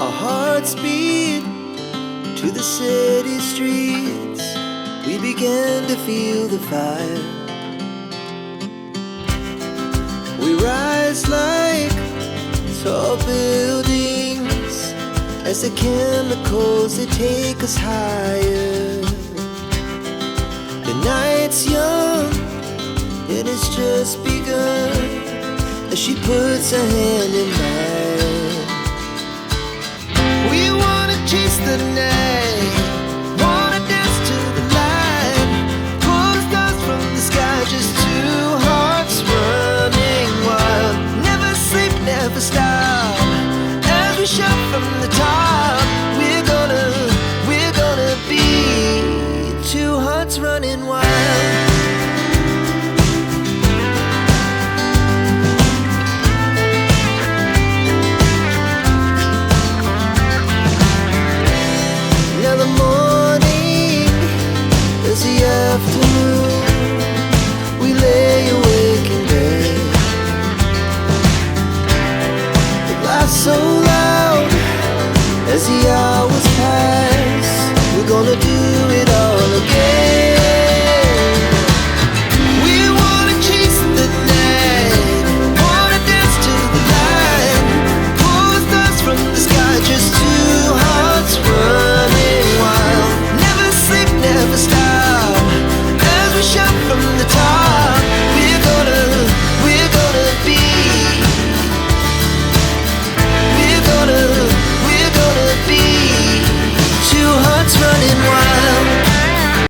Our hearts beat to the city streets. We began to feel the fire. We rise like tall buildings as the chemicals, they take us higher. The night's young, it has just begun as she puts her hand in mine.